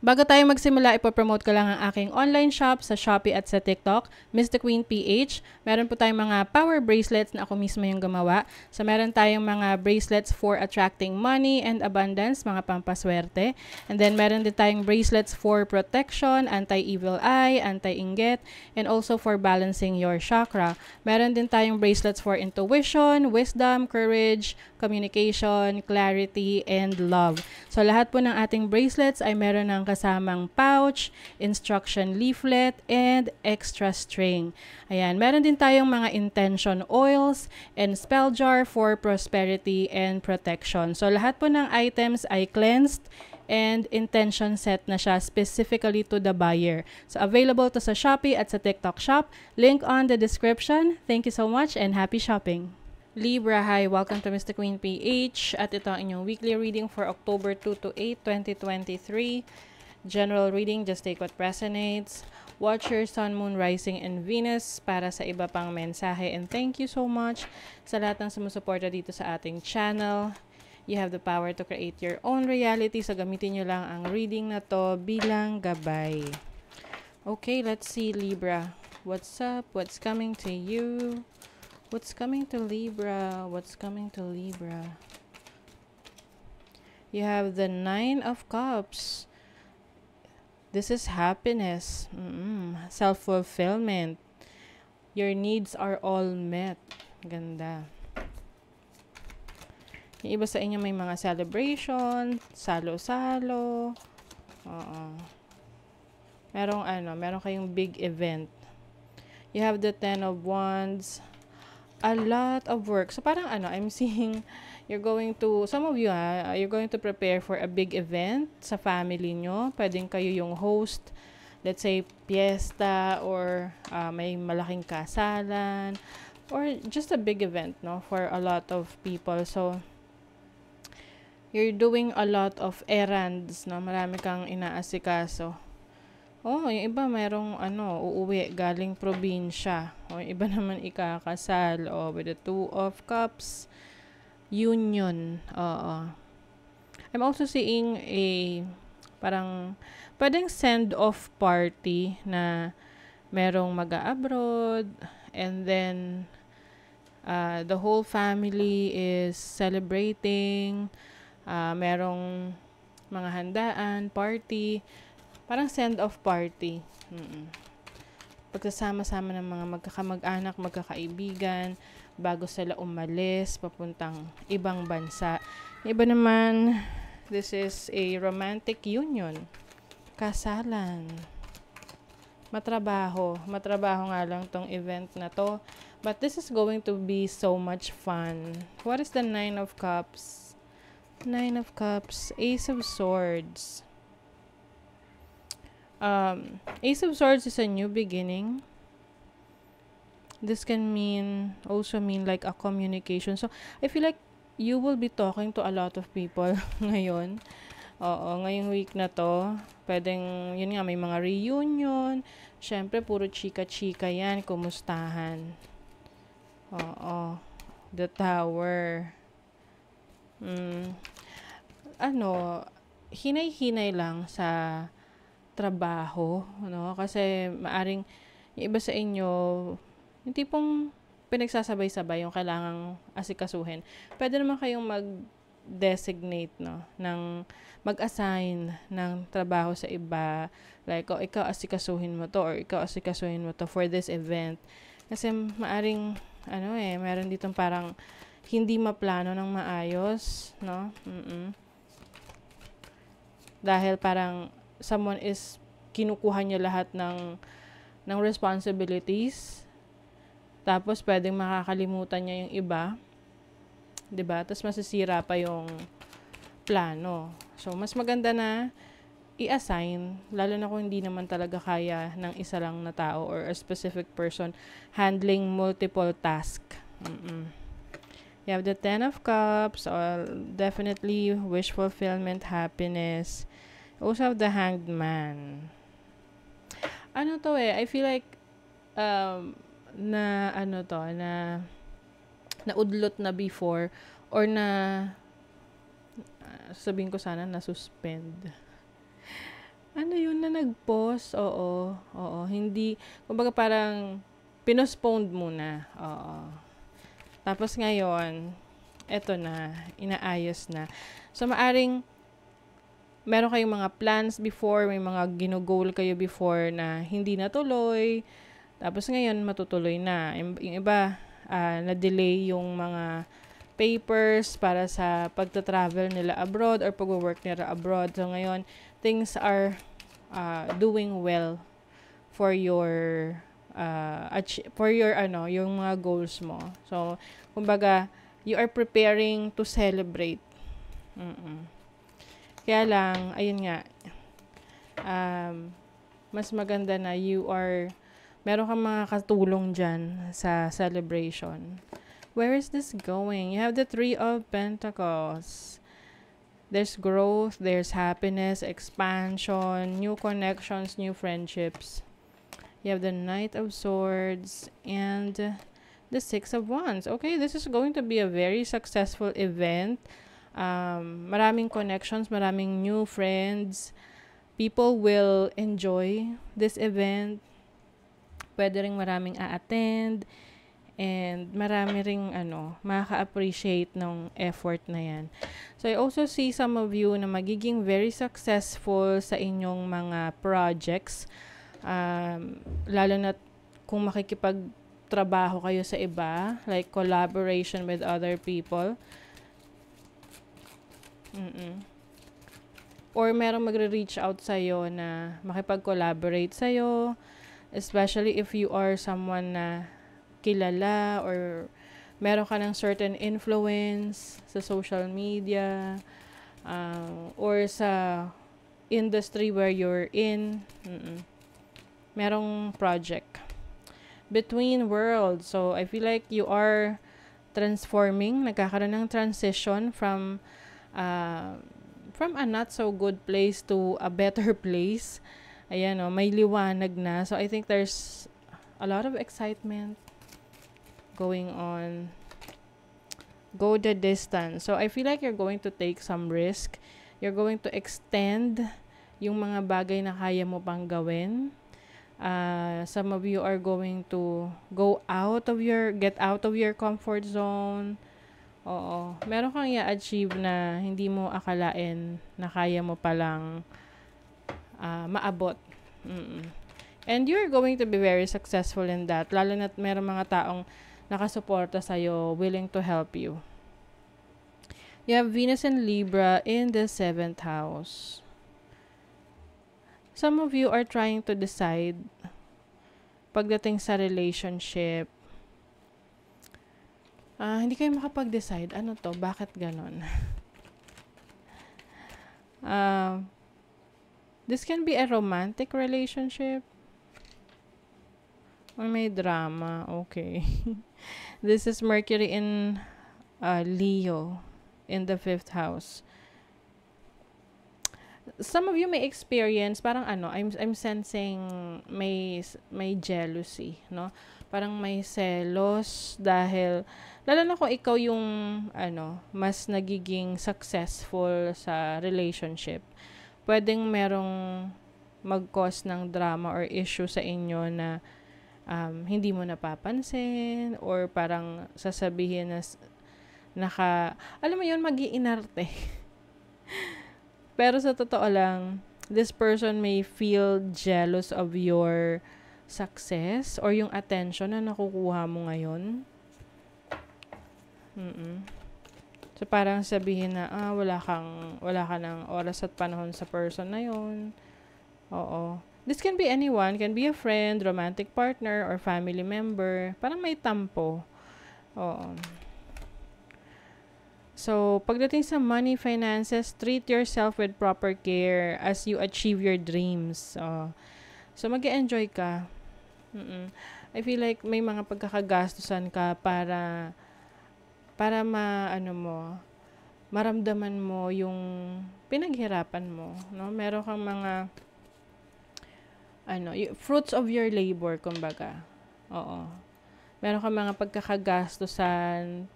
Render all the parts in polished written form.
Bago tayo magsimula, ipopromote ko lang ang aking online shop sa Shopee at sa TikTok, Miss the Queen PH. Meron po tayong mga power bracelets na ako mismo yung gumawa. So meron tayong mga bracelets for attracting money and abundance, mga pampaswerte. And then meron din tayong bracelets for protection, anti-evil eye, anti-inggit, and also for balancing your chakra. Meron din tayong bracelets for intuition, wisdom, courage, communication, clarity, and love. So lahat po ng ating bracelets ay meron ng kasamang pouch, instruction leaflet, and extra string. Ayan, meron din tayong mga intention oils and spell jar for prosperity and protection. So lahat po ng items ay cleansed and intention set na siya specifically to the buyer. So available to sa Shopee at sa TikTok shop. Link on the description. Thank you so much and happy shopping! Libra, hi! Welcome to Mr. Queen PH at ito ang inyong weekly reading for October 2 to 8, 2023. General reading, just take what resonates. Watch your Sun, Moon, Rising, and Venus para sa iba pang mensahe. And thank you so much sa lahat ng sumusuporta dito sa ating channel. You have the power to create your own reality. So gamitin nyo lang ang reading na to bilang gabay. Okay, let's see Libra. What's up? What's coming to you? What's coming to Libra? What's coming to Libra? You have the 9 of Cups. This is happiness. Self-fulfillment. Your needs are all met. Ganda. Yung iba sa inyo may mga celebration, salo-salo. Meron kayong big event. You have the 10 of Wands. A lot of work. So parang I'm seeing you're going to, some of you you're going to prepare for a big event sa family nyo. Pwedeng kayo yung host, let's say fiesta or may malaking kasalan or just a big event, no, for a lot of people. So you're doing a lot of errands, no, marami kang inaasikaso. Oh, yung iba merong uuwi galing probinsya. O yung iba naman ikakasal. Oh, with the 2 of Cups, union. I'm also seeing a parang pwedeng send-off party na merong mag-abroad and then the whole family is celebrating. Merong mga handaan, party. Parang send-off party. Pagsasama-sama ng mga magkakamag-anak, magkakaibigan, bago sila umalis, papuntang ibang bansa. Iba naman, this is a romantic union. Kasalan. Matrabaho. Matrabaho nga lang tong event na to. But this is going to be so much fun. What is the 9 of Cups? 9 of Cups, Ace of Swords. Ace of Swords is a new beginning. This can also mean like a communication. So, I feel like you will be talking to a lot of people ngayon. Ngayong week na to. Pwedeng, yun nga, may mga reunion. Syempre, puro chika-chika yan. Kumustahan. The Tower. Hinay-hinay lang sa trabaho, no? Kasi maaring yung iba sa inyo, yung tipong pinagsasabay-sabay yung kailangang asikasuhin. Pwede naman kayong mag-designate, no, ng mag-assign ng trabaho sa iba. Like, ikaw asikasuhin mo to or ikaw asikasuhin mo to for this event. Kasi maaring, meron ditong parang hindi maplano ng maayos, no? Dahil parang someone is kinukuha niya lahat ng responsibilities. Tapos pwedeng makakalimutan niya yung iba. 'Di ba? Tapos masisira pa yung plano. So mas maganda na i-assign, lalo na kung hindi naman talaga kaya ng isa lang na tao or a specific person handling multiple task. You have the 10 of Cups, or definitely wish fulfillment, happiness. Also have the Hanged Man. I feel like naudlot na before or sabihin ko sana na suspend. nag-pause, oo, oo, hindi, kumbaga parang pinosponed muna, oo. Tapos ngayon, eto na, inaayos na. So, maaring meron kayong mga plans before, may mga ginugol kayo before na hindi natuloy, tapos ngayon matutuloy na. Yung iba, na-delay yung mga papers para sa pagta-travel nila abroad or pag-work nila abroad. So ngayon, things are doing well for your yung mga goals mo. So, kumbaga, you are preparing to celebrate. Kaya lang, ayun nga, mas maganda na meron kang mga katulong dyan sa celebration. Where is this going? You have the Three of Pentacles. There's growth, there's happiness, expansion, new connections, new friendships. You have the Knight of Swords and the Six of Wands. Okay, this is going to be a very successful event. Maraming connections, maraming new friends. People will enjoy this event. Pwede ring maraming a-attend. And marami ring makaka-appreciate ng effort na yan. So, I also see some of you na magiging very successful sa inyong mga projects. Lalo na kung makikipagtrabaho kayo sa iba, like collaboration with other people. Or merong magre-reach out sa'yo na makipag-collaborate sa'yo, especially if you are someone na kilala or meron ka ng certain influence sa social media or sa industry where you're in. Merong project. Between worlds. So, I feel like you are transforming, nagkakaroon ng transition from a not so good place to a better place. Ayan, may liwanag na. So, I think there's a lot of excitement going on. Go the distance. So, I feel like you're going to take some risk. You're going to extend yung mga bagay na kaya mo pang gawin. Some of you are going to get out of your comfort zone. Oo. Meron kang i-achieve na hindi mo akalain na kaya mo palang maabot. And you're going to be very successful in that. Lalo na't meron mga taong nakasuporta sa'yo, willing to help you. You have Venus and Libra in the 7th house. Some of you are trying to decide pagdating sa relationship. Hindi kayo makapag-decide. Ano to? Bakit ganon? This can be a romantic relationship. Or may drama. Okay. This is Mercury in Leo in the 5th house. Some of you may experience parang I'm sensing may jealousy, no? Parang may selos dahil lalo na kung ikaw yung mas nagiging successful sa relationship. Pwedeng merong mag-cause ng drama or issue sa inyo na hindi mo napapansin or parang sasabihin na alam mo yun, mag-iinarte. Pero sa totoo lang, this person may feel jealous of your success or yung attention na nakukuha mo ngayon. So parang sabihin na wala ka ng oras at panahon sa person na yun. Oo. This can be anyone, can be a friend, romantic partner, or family member. Parang may tampo. Oo. So, pagdating sa money, finances, treat yourself with proper care as you achieve your dreams. So, mag-enjoy ka. I feel like may mga pagkakagastusan ka para maramdaman mo yung pinaghirapan mo. No? Meron kang mga fruits of your labor, kumbaga. Oo. Meron kang mga pagkakagastusan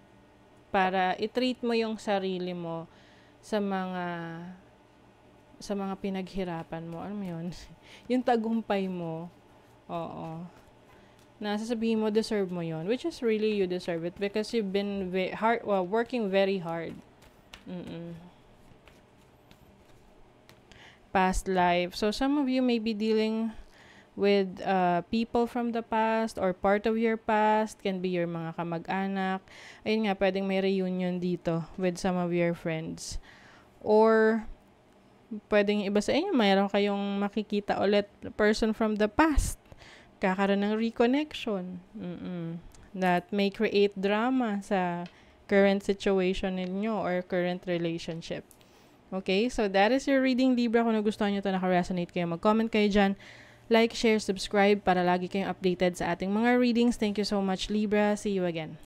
para i-treat mo yung sarili mo sa mga sa mga pinaghirapan mo. Ano mo yun? Yung tagumpay mo. Oo. Nasasabihin mo, deserve mo yon, which is really you deserve it because you've been working very hard. Past life. So, some of you may be dealing with people from the past or part of your past. Can be your mga kamag-anak. Ayun nga, pwedeng may reunion dito with some of your friends. Or, pwedeng iba sa inyo, mayroon kayong makikita ulit person from the past. Kakaroon ng reconnection. That may create drama sa current situation ninyo or current relationship. Okay, so that is your reading, Libra. Kung nagustuhan nyo ito, naka-resonate kayo, mag-comment kayo dyan. Like, share, subscribe para lagi kayong updated sa ating mga readings. Thank you so much, Libra. See you again.